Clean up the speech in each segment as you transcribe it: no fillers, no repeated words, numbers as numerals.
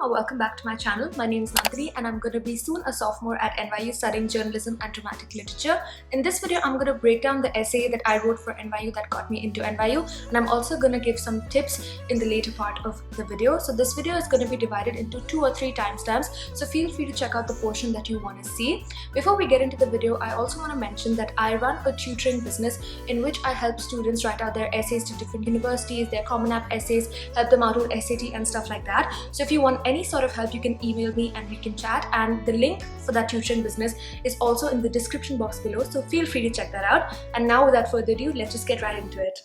or welcome back to my channel. My name is Nandini and I'm going to be soon a sophomore at NYU studying journalism and dramatic literature. In this video, I'm going to break down the essay that I wrote for NYU that got me into NYU, and I'm also going to give some tips in the later part of the video. So this video is going to be divided into 2 or 3 timestamps, so feel free to check out the portion that you want to see. Before we get into the video, I also want to mention that I run a tutoring business in which I help students write out their essays to different universities, their Common App essays, help them out with SAT and stuff like that. So if you want any sort of help, you can email me and we can chat, and the link for that tutoring business is also in the description box below, so feel free to check that out. And now without further ado, let's just get right into it.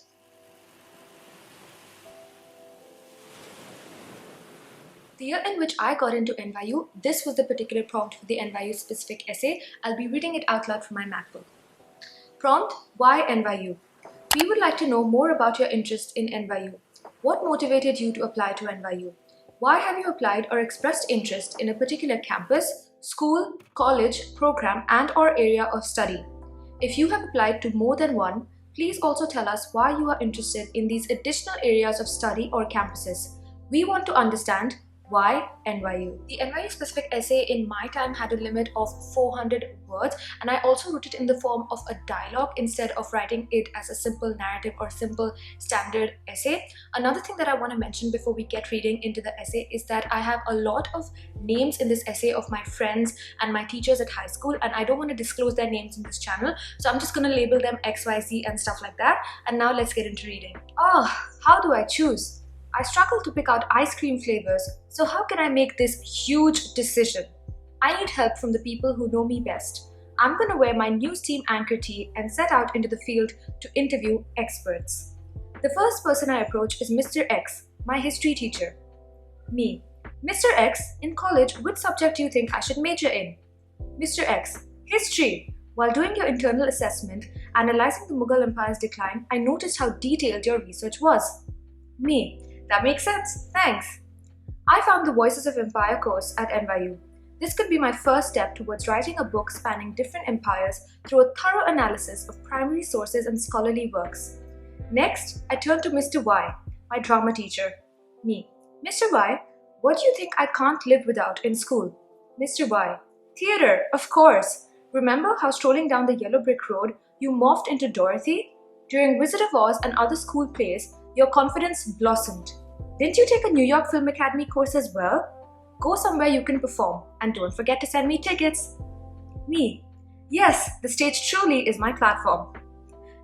The year in which I got into NYU, this was the particular prompt for the NYU specific essay. I'll be reading it out loud from my MacBook. Prompt: why NYU? We would like to know more about your interest in NYU. What motivated you to apply to NYU? Why have you applied or expressed interest in a particular campus, school, college, program, and/or area of study? If you have applied to more than one, please also tell us why you are interested in these additional areas of study or campuses. We want to understand why NYU. The NYU specific essay in my time had a limit of 400 words, and I also wrote it in the form of a dialogue instead of writing it as a simple narrative or simple standard essay. Another thing that I want to mention before we get reading into the essay is that I have a lot of names in this essay of my friends and my teachers at high school, and I don't want to disclose their names in this channel, so I'm just going to label them XYZ and stuff like that. And now let's get into reading. How do I choose? I struggle to pick out ice cream flavors, so how can I make this huge decision? I need help from the people who know me best. I'm gonna wear my news team anchor tee and set out into the field to interview experts. The first person I approach is Mr. X, my history teacher. Me: Mr. X, in college, which subject do you think I should major in? Mr. X: history. While doing your internal assessment, analyzing the Mughal Empire's decline, I noticed how detailed your research was. Me: that makes sense, thanks. I found the Voices of Empire course at NYU. This could be my first step towards writing a book spanning different empires through a thorough analysis of primary sources and scholarly works. Next, I turn to Mr. Y, my drama teacher. Me: Mr. Y, what do you think I can't live without in school? Mr. Y: theater, of course. Remember how strolling down the yellow brick road, you morphed into Dorothy? During Wizard of Oz and other school plays, your confidence blossomed. Didn't you take a New York Film Academy course as well? Go somewhere you can perform, and don't forget to send me tickets. Me: yes, the stage truly is my platform.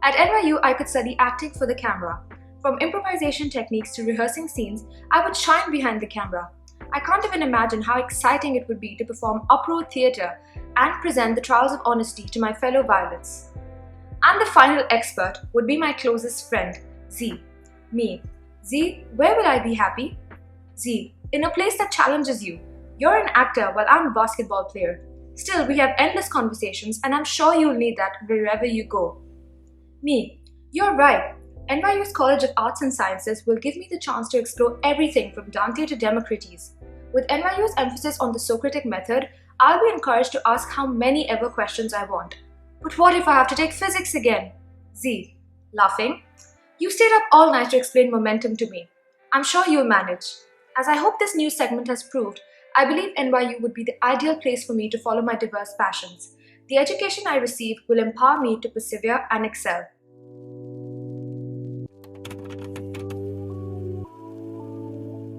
At NYU, I could study acting for the camera. From improvisation techniques to rehearsing scenes, I would shine behind the camera. I can't even imagine how exciting it would be to perform uproar theatre and present the trials of honesty to my fellow violets. And the final expert would be my closest friend, Z. Me: Z, where will I be happy? Z: in a place that challenges you. You're an actor while I'm a basketball player. Still, we have endless conversations, and I'm sure you'll need that wherever you go. Me: you're right. NYU's College of Arts and Sciences will give me the chance to explore everything from Dante to Democritus. With NYU's emphasis on the Socratic method, I'll be encouraged to ask how many ever questions I want. But what if I have to take physics again? Z, laughing: you stayed up all night to explain momentum to me. I'm sure you'll manage. As I hope this new segment has proved, I believe NYU would be the ideal place for me to follow my diverse passions. The education I receive will empower me to persevere and excel.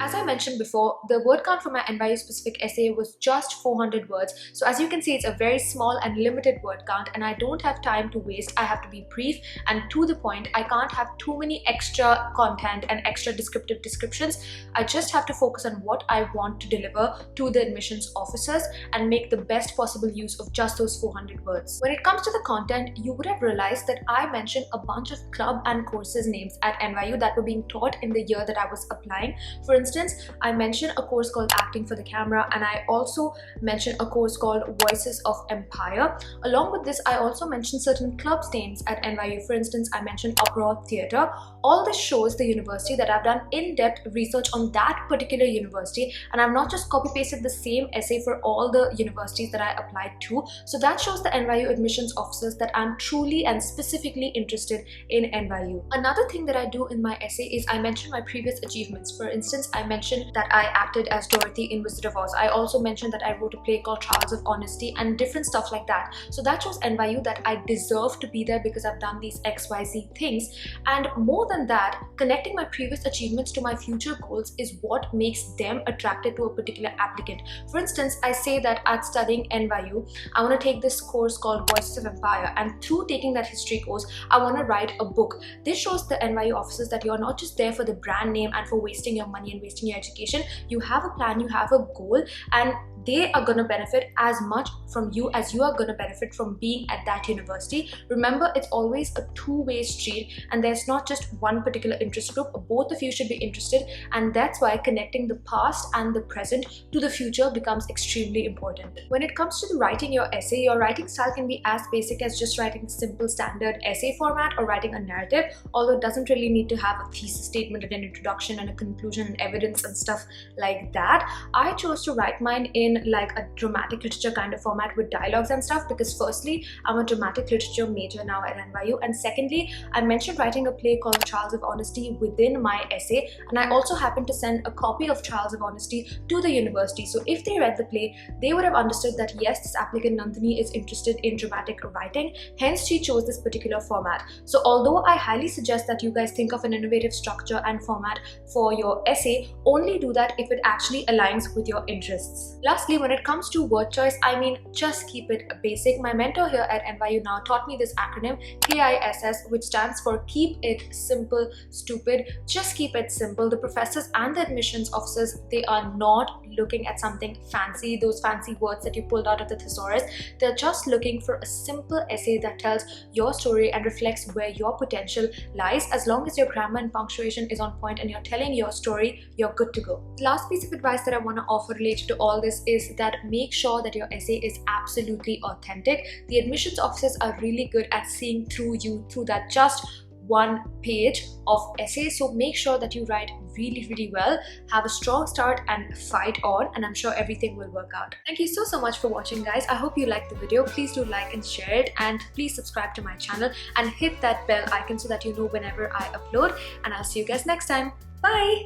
As I mentioned before, the word count for my NYU specific essay was just 400 words. So as you can see, it's a very small and limited word count, and I don't have time to waste. I have to be brief and to the point. I can't have too many extra content and extra descriptive descriptions. I just have to focus on what I want to deliver to the admissions officers and make the best possible use of just those 400 words. When it comes to the content, you would have realized that I mentioned a bunch of club and courses names at NYU that were being taught in the year that I was applying. For instance, I mentioned a course called Acting for the Camera, and I also mentioned a course called Voices of Empire. Along with this, I also mentioned certain clubs names at NYU. For instance, I mentioned Uproar Theatre. All this shows the university that I've done in-depth research on that particular university, and I've not just copy-pasted the same essay for all the universities that I applied to. So that shows the NYU admissions officers that I'm truly and specifically interested in NYU. Another thing that I do in my essay is I mention my previous achievements. For instance, I I mentioned that I acted as Dorothy in Wizard of Oz. I also mentioned that I wrote a play called Trials of Honesty and different stuff like that. So that shows NYU that I deserve to be there because I've done these XYZ things. And more than that, connecting my previous achievements to my future goals is what makes them attracted to a particular applicant. For instance, I say that at studying NYU, I want to take this course called Voices of Empire, and through taking that history course, I want to write a book. This shows the NYU officers that you're not just there for the brand name and for wasting your money and wasting your education. You have a plan, you have a goal, and they are going to benefit as much from you as you are going to benefit from being at that university. Remember, it's always a two-way street, and there's not just one particular interest group. Both of you should be interested, and that's why connecting the past and the present to the future becomes extremely important. When it comes to writing your essay, your writing style can be as basic as just writing simple standard essay format or writing a narrative, although it doesn't really need to have a thesis statement and an introduction and a conclusion and evidence and stuff like that. I chose to write mine in like a dramatic literature kind of format with dialogues and stuff because firstly, I'm a dramatic literature major now at NYU, and secondly, I mentioned writing a play called Trials of Honesty within my essay, and I also happened to send a copy of Trials of Honesty to the university. So if they read the play, they would have understood that yes, this applicant Nandini is interested in dramatic writing, hence she chose this particular format. So although I highly suggest that you guys think of an innovative structure and format for your essay, only do that if it actually aligns with your interests. Lastly, when it comes to word choice, I mean, just keep it basic. My mentor here at NYU now taught me this acronym KISS, which stands for Keep It Simple Stupid. Just keep it simple. The professors and the admissions officers, they are not looking at something fancy, those fancy words that you pulled out of the thesaurus. They're just looking for a simple essay that tells your story and reflects where your potential lies. As long as your grammar and punctuation is on point and you're telling your story, you're good to go. The last piece of advice that I want to offer related to all this is that make sure that your essay is absolutely authentic. The admissions officers are really good at seeing through you through that just one page of essay. So make sure that you write really well, have a strong start and fight on, and I'm sure everything will work out. Thank you so much for watching, guys. I hope you liked the video. Please do like and share it, and please subscribe to my channel and hit that bell icon so that you know whenever I upload, and I'll see you guys next time. Bye.